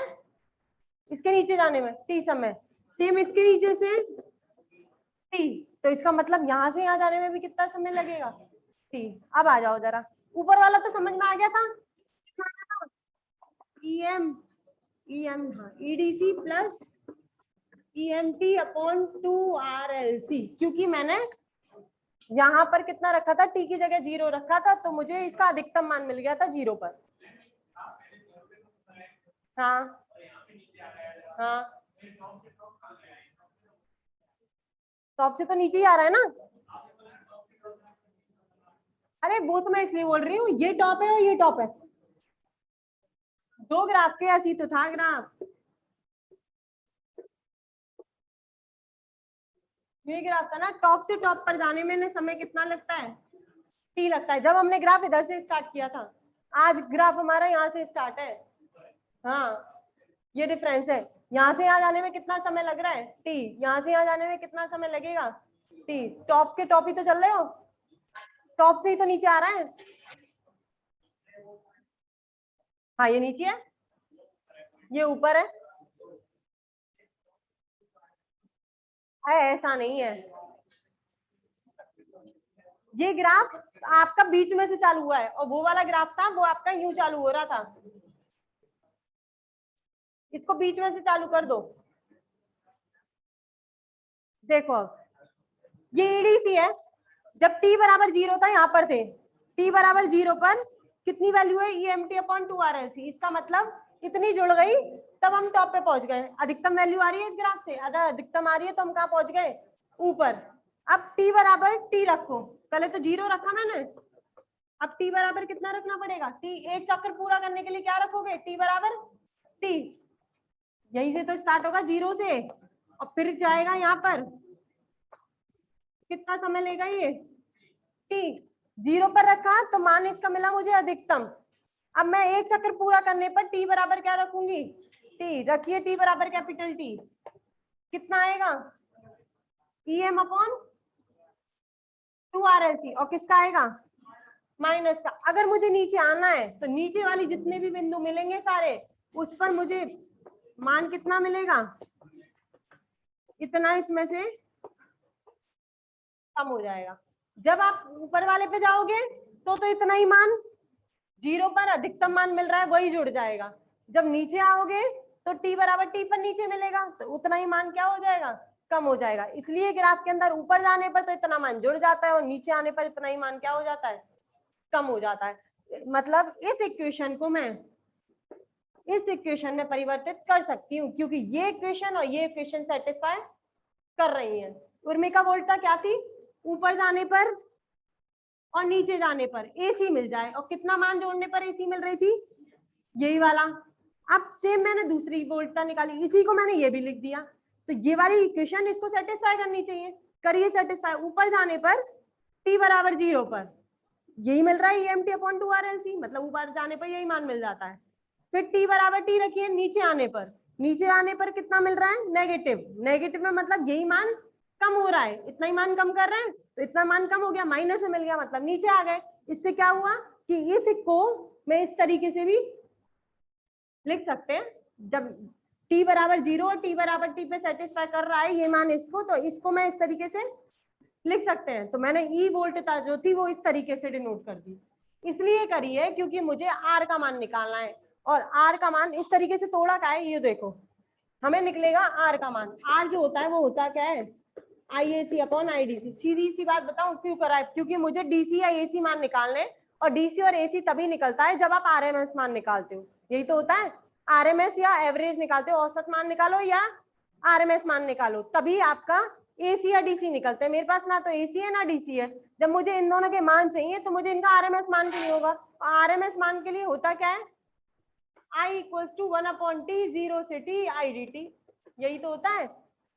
इसके नीचे जाने में टी समय, सेम इसके नीचे से टी, तो इसका मतलब यहाँ से यहाँ जाने में भी कितना समय लगेगा? टी। अब आ जाओ जरा, ऊपर वाला तो समझ में आ गया था, ई एम, ई एम, हाँ EDC plus E M T upon two R L C, क्योंकि मैंने यहाँ पर कितना रखा था? टी की जगह 0 रखा था, तो मुझे इसका अधिकतम मान मिल गया था 0 पर। हाँ हाँ, टॉप से तो नीचे ही आ रहा है ना। अरे वो तो मैं इसलिए बोल रही हूँ, ये टॉप है और ये टॉप है, दो ग्राफ के ऐसी तो था ग्राफ। ये ग्राफ था ना, टॉप से टॉप पर जाने में समय कितना लगता है, टी लगता है। जब हमने ग्राफ इधर से स्टार्ट किया था, आज ग्राफ हमारा यहाँ से स्टार्ट है। हाँ ये डिफरेंस है, यहाँ से यहाँ जाने में कितना समय लग रहा है, टी। यहाँ से यहाँ जाने में कितना समय लगेगा, टी। टॉप के टॉप ही तो चल रहे हो, टॉप से ही तो नीचे आ रहा है। हाँ ये नीचे है, ये ऊपर है। ऐसा नहीं है, ये ग्राफ आपका बीच में से चालू हुआ है और वो वाला ग्राफ था वो आपका यूं चालू हो रहा था। इसको बीच में से चालू कर दो। देखो अब ये ईडीसी है, जब t बराबर 0 था यहाँ पर थे, t बराबर 0 पर कितनी वैल्यू है, EMT अपॉन 2RLC। इसका मतलब इतनी जुड़ गई तब हम टॉप पे पहुंच गए। अधिकतम वैल्यू आ रही है इस ग्राफ से, अगर अधिकतम आ रही है तो हम कहाँ पहुंच गए, ऊपर। अब t बराबर t रखो, पहले तो 0 रखा मैंने, अब t बराबर कितना रखना पड़ेगा, t। एक चक्कर पूरा करने के लिए क्या रखोगे, t बराबर t। यहीं से तो स्टार्ट होगा 0 से और फिर जाएगा यहाँ पर, कितना समय लेगा ये, t। 0 पर रखा तो मान इसका मिला मुझे अधिकतम। अब मैं एक चक्कर पूरा करने पर t बराबर क्या रखूंगी, t। रखिए t बराबर कैपिटल T, कितना आएगा, EM अपॉन 2RLC। और किसका आएगा, माइनस का। अगर मुझे नीचे आना है तो नीचे वाली जितने भी बिंदु मिलेंगे सारे, उस पर मुझे मान कितना मिलेगा, इतना इसमें से कम हो जाएगा। जब आप ऊपर वाले पे जाओगे तो इतना ही मान 0 पर अधिकतम मान मिल रहा है वही जुड़ जाएगा। जब नीचे आओगे तो t बराबर t पर नीचे मिलेगा तो उतना ही मान क्या हो जाएगा, कम हो जाएगा। इसलिए ग्राफ के अंदर ऊपर जाने पर तो इतना मान जुड़ जाता है और नीचे आने पर इतना ही मान क्या हो जाता है, कम हो जाता है। मतलब इस इक्वेशन को मैं इस इक्वेशन में परिवर्तित कर सकती हूँ क्योंकि ये इक्वेशन और ये इक्वेशन सेटिस्फाई कर रही है। उर्मिका वोल्टा क्या थी, ऊपर जाने पर और नीचे जाने पर AC मिल जाए, और कितना मान जोड़ने पर AC मिल रही थी, यही वाला। अब सेम मैंने दूसरी वोल्टा निकाली, इसी को मैंने ये भी लिख दिया, तो ये वाली इक्वेशन इसको सेटिस्फाई करनी चाहिए। करिए सेटिस्फाई, ऊपर जाने पर t बराबर 0 पर यही मिल रहा है EMT अपॉन 2RLC, मतलब ऊपर जाने पर यही मान मिल जाता है। फिर t बराबर t रखिए, नीचे आने पर कितना मिल रहा है, नेगेटिव। नेगेटिव में मतलब यही मान कम हो रहा है, इतना ही मान कम कर रहे हैं तो इतना मान कम हो गया, माइनस में मिल गया मतलब नीचे आ गए। इससे क्या हुआ कि इस को मैं इस तरीके से भी लिख सकते हैं, जब t बराबर 0 और t बराबर t पे सेटिस्फाई कर रहा है ये मान इसको, तो इसको मैं इस तरीके से लिख सकते हैं। तो मैंने E वोल्टता जो थी वो इस तरीके से डिनोट कर दी, इसलिए करी है क्योंकि मुझे R का मान निकालना है। और R का मान इस तरीके से तोड़ा का है, ये देखो हमें निकलेगा R का मान। R जो होता है वो होता क्या है, IAC अपॉन IDC। सीधी सी बात बताऊं क्यों करा है, क्योंकि मुझे DC या AC मान निकालने, और DC और AC तभी निकलता है जब आप RMS मान निकालते हो। यही तो होता है, RMS या एवरेज निकालते हो, औसत मान निकालो या RMS मान निकालो, तभी आपका AC या DC निकलते हैं। मेरे पास ना तो AC है ना DC है, जब मुझे इन दोनों के मान चाहिए तो मुझे इनका RMS मान चाहिए होगा। और RMS मान के लिए होता क्या है, I इक्वल्स टू 1/T 0 से T IDT, यही तो होता है।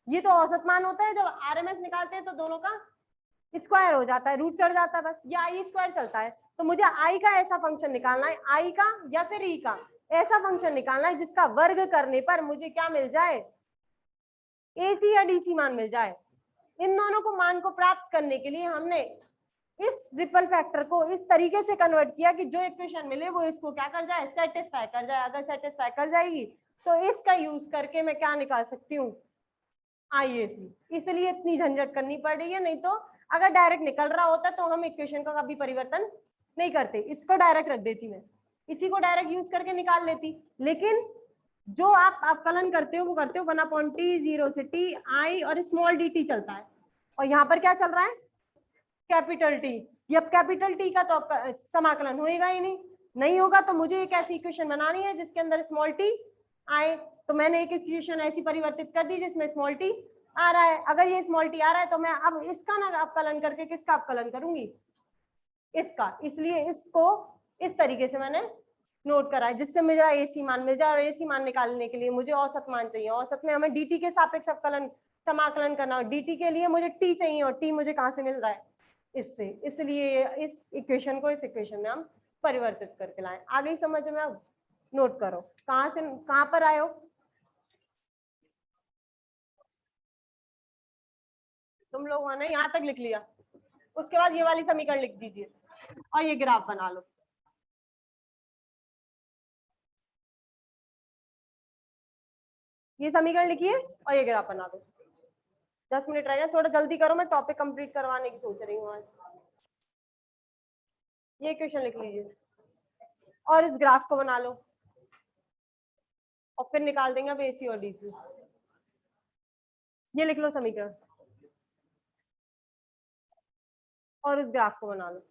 ये तो औसत मान होता है, जब RMS निकालते हैं तो दोनों का स्क्वायर हो जाता है, रूट चढ़ जाता है, बस ये I स्क्वायर चलता है। तो मुझे I का ऐसा फंक्शन निकालना है, I का या फिर E का ऐसा फंक्शन निकालना है जिसका वर्ग करने पर मुझे क्या मिल जाए, AC या DC मान मिल जाए। इन दोनों को मान को प्राप्त करने के लिए हमने इस रिपल फैक्टर को इस तरीके से कन्वर्ट किया कि जो इक्वेशन मिले वो इसको क्या कर जाए, सेटिस्फाई कर जाए। अगर सेटिस्फाई कर जाएगी तो इसका यूज करके मैं क्या निकाल सकती हूँ, IAC। इसलिए इतनी झंझट करनी पड़ रही है, नहीं तो अगर डायरेक्ट निकल रहा होता तो हम इक्वेशन का कभी परिवर्तन नहीं करते, इसको डायरेक्ट रख देती मैं, इसी को डायरेक्ट यूज करके निकाल लेती। लेकिन जो आप अवकलन करते हो वो करते हो 1/T 0 से T I और स्मॉल dt चलता है, और यहाँ पर क्या चल रहा है, कैपिटल T। अब कैपिटल T का तो आपका समाकलन होएगा ही नहीं होगा, तो मुझे एक ऐसी इक्वेशन बनानी है जिसके अंदर स्मॉल t आए। तो मैंने एक इक्वेशन ऐसी परिवर्तित कर दी जिसमें स्मॉल t आ रहा है। अगर ये स्मॉल t आ रहा है तो मैं अब इसका ना अवकलन करके किसका अवकलन करूंगी, इसका। इसलिए इसको इस तरीके से मैंने नोट करा है जिससे मेरा AC मान मिल जाए। और AC मान निकालने के लिए मुझे औसत मान चाहिए, औसत में हमें dt के सापेक्ष अवकलन समाकलन करना हो dt के लिए मुझे t चाहिए और t मुझे कहाँ से मिल रहा है इससे, इसलिए इस इक्वेशन को इस इक्वेशन में हम परिवर्तित करके लाएं। आ गई समझ में? अब नोट करो कहाँ से कहाँ पर आए हो। तुम लोगों ने यहाँ तक लिख लिया, उसके बाद ये वाली समीकरण लिख दीजिए और ये ग्राफ बना लो। ये समीकरण लिखिए और ये ग्राफ बना दो। 10 मिनट रह गए, थोड़ा जल्दी करो, मैं टॉपिक कंप्लीट करवाने की सोच रही हूँ आज। ये क्वेश्चन लिख लीजिए और इस ग्राफ को बना लो और फिर निकाल देंगे अब एसी और डीसी। ये लिख लो समीकरण और इस ग्राफ को बना लो।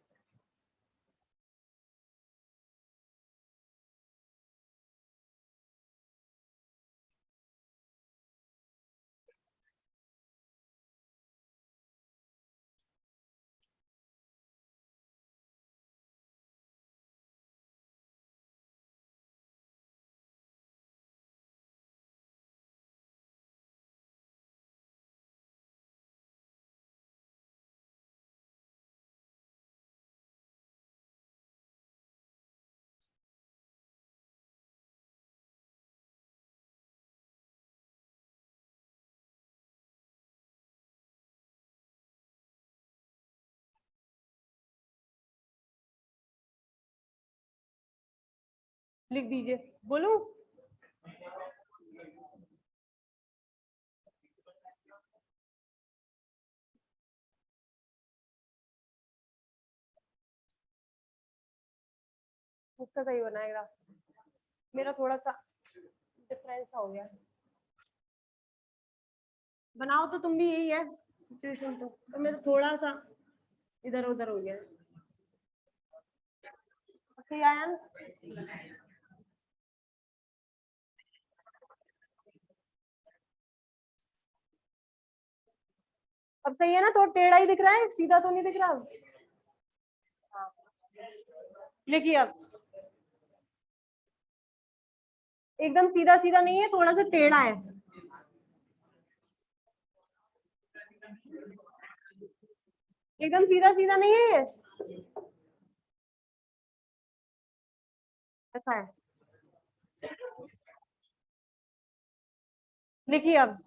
लिख दीजिए, बोलूं? उसका सही बनाएगा, मेरा थोड़ा सा डिफरेंस हो गया। बनाओ तो तुम भी, यही है सिचुएशन तो मेरा थोड़ा सा इधर उधर हो गया। सही आया ना? अब सही है ना? थोड़ा टेढ़ा ही दिख रहा है, सीधा तो नहीं दिख रहा। हाँ। लिखिए अब, एकदम सीधा सीधा नहीं है, थोड़ा सा टेढ़ा है। एकदम सीधा सीधा नहीं है ये, ऐसा है। लिखिए अब,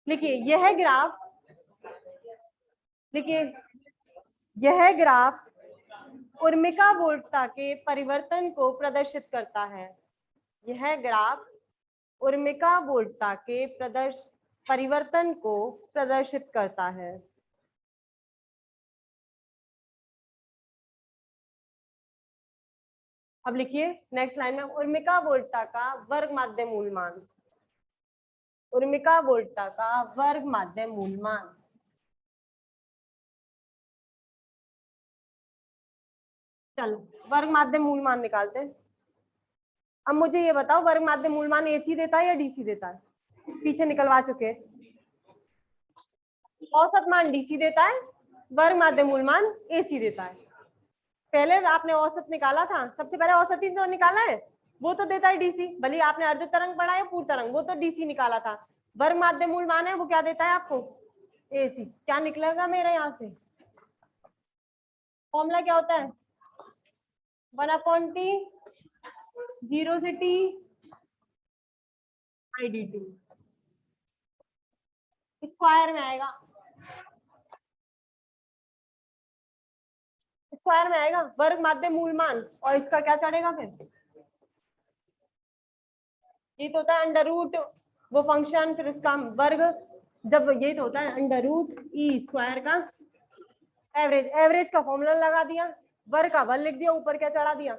लिखिए यह ग्राफ, लिखिए यह ग्राफ उर्मिका वोल्टता के परिवर्तन को प्रदर्शित करता है। यह ग्राफ उर्मिका वोल्टता के परिवर्तन को प्रदर्शित करता है। अब लिखिए नेक्स्ट लाइन में, उर्मिका वोल्टता का वर्ग माध्य मूल मान। उर्मिका वोल्टता का वर्ग माध्य मूल मान। चलो वर्ग माध्य मूल मान निकालते हैं। अब मुझे ये बताओ, वर्ग माध्य मूल मान एसी देता है या डीसी देता है? पीछे निकलवा चुके। औसत मान डीसी देता है, वर्ग माध्य मूल मान एसी देता है। पहले आपने औसत निकाला था, सबसे पहले औसत ही तो निकाला है, वो तो देता है डीसी। भले आपने अर्ध तरंग पढ़ा है पूर्ण तरंग, वो तो डीसी निकाला था। वर्ग माध्य मूल मान है, वो क्या देता है आपको? एसी। क्या निकलेगा मेरे यहाँ से? फॉर्मूला क्या होता है? 1/T 0 से T IDT स्क्वायर में आएगा, स्क्वायर में आएगा वर्ग माध्य मूल मान, और इसका क्या चढ़ेगा फिर? ये तो होता है अंडर रूट वो फंक्शन, फिर उसका वर्ग, जब ये तो होता है अंडर रूट ई स्क्वायर का एवरेज। एवरेज का फॉर्मूला लगा दिया, वर्ग का वर्ग लिख दिया, ऊपर क्या चढ़ा दिया?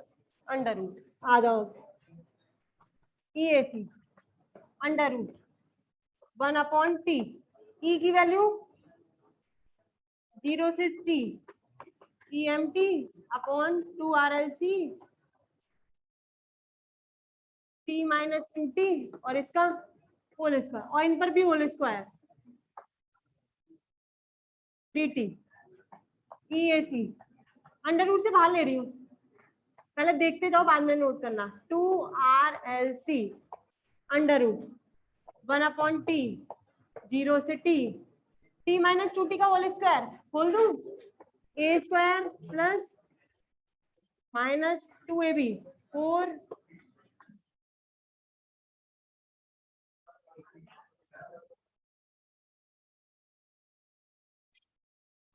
Under root. आ जाओ, ई ए सी अंडर रूट 1/T, ई की वैल्यू 0 से T EMT upon 2RLC T minus 2T और इसका होल स्क्वायर, और इन पर भी whole square DT EAC। Under root से बाहर ले रही हूँ, पहले देखते जाओ बाद में नोट करना। 2RLC अंडर रूट 1/t 0 से t, t माइनस 2t का होल स्क्वायर बोल दूं, a square plus minus 2ab 4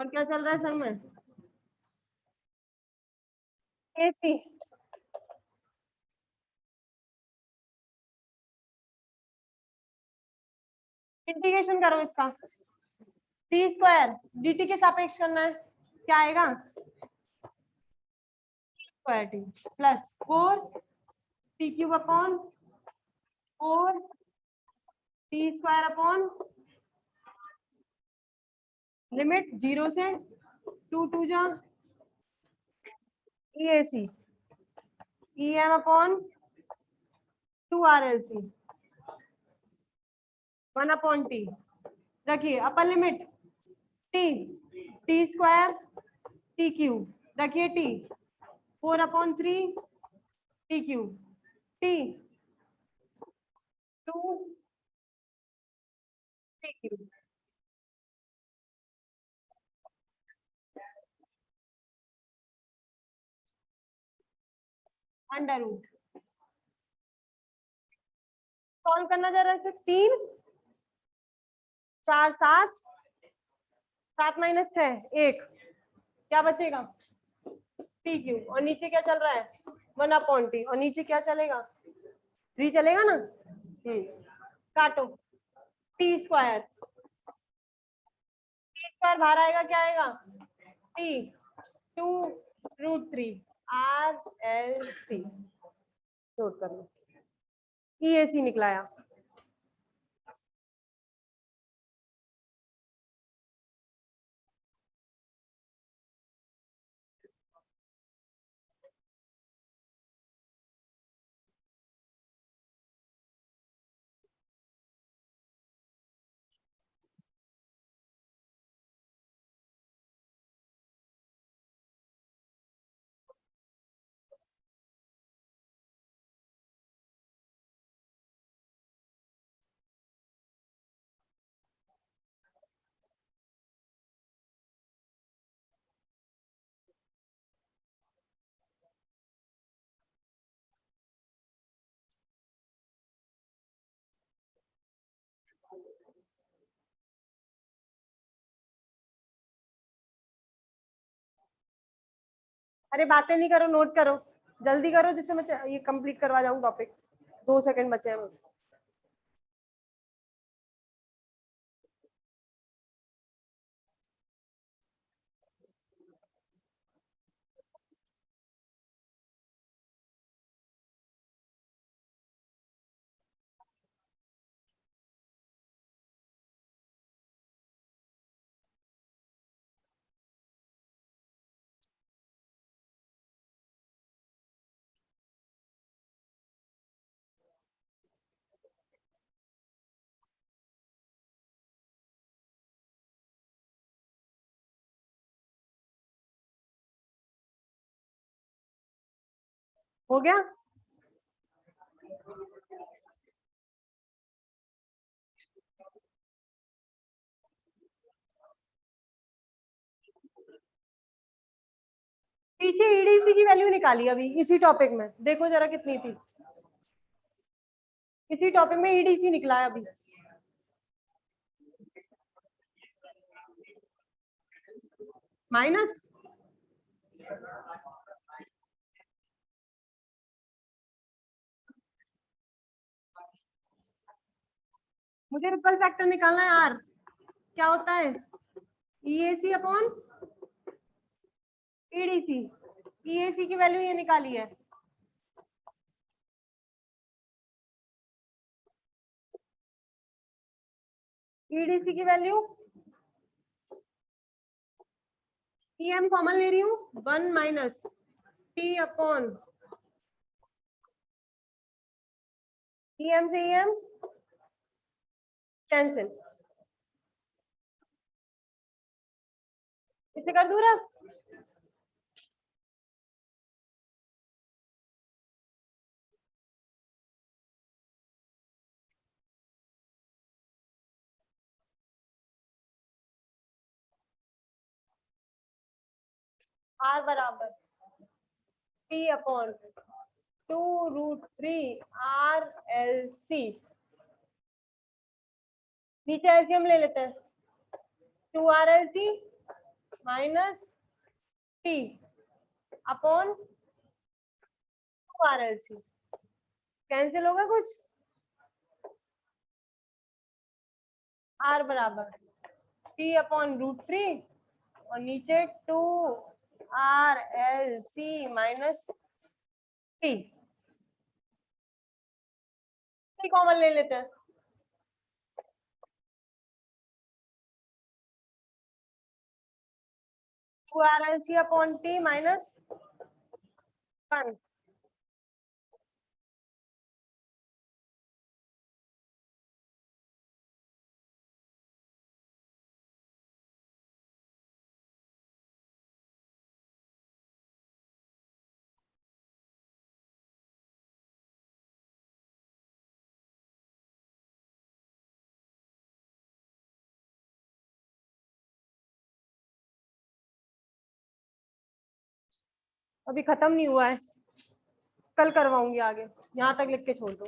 और क्या चल रहा है संग में, ac इंटीग्रेशन करो इसका, t स्क्वायर dt के सापेक्ष करना है, क्या आएगा square t plus 4 t cube upon 4 t square upon limit 0 से 2 2 जा EAC EM upon 2 RLC 1/t रखिए, upper limit t square t cube रखिए, t 4/3 t cube t 2 t cube under root solve करना जरा से, 3 4 7 7 माइनस 6 1, क्या बचेगा t cube, और नीचे क्या चल रहा है 1/t, और नीचे क्या चलेगा 3 चलेगा ना, काटो t स्क्वायर बाहर आएगा, क्या आएगा t 2√3 RLC, नोट कर लो, EAC निकलाया। अरे बातें नहीं करो, नोट करो, जल्दी करो जिससे मैं ये कंप्लीट करवा जाऊं टॉपिक, 2 सेकंड बचे हैं मुझे। हो गया, पीछे ईडीसी की वैल्यू निकाली अभी इसी टॉपिक में, देखो जरा कितनी थी, इसी टॉपिक में ईडीसी निकला है अभी, माइनस मुझे रिपल फैक्टर निकालना है यार, क्या होता है EAC अपॉन EDC, EAC की वैल्यू ये निकाली है, EDC की वैल्यू EM कॉमन ले रही हूँ, 1 माइनस T अपॉन EM से EM कैंसिल, इसे कर दूं रफ, आर बराबर P अपॉन 2√3 RLC। नीचे एलसीएम ले लेते हैं, 2RLC minus P upon 2RLC। Cancel होगा कुछ? R बराबर P अपॉन √3 और नीचे 2RLC माइनस P। कॉमन ले लेते हैं, 2RLC अपॉन P माइनस 1। अभी खत्म नहीं हुआ है, कल करवाऊंगी आगे, यहाँ तक लिख के छोड़ दो।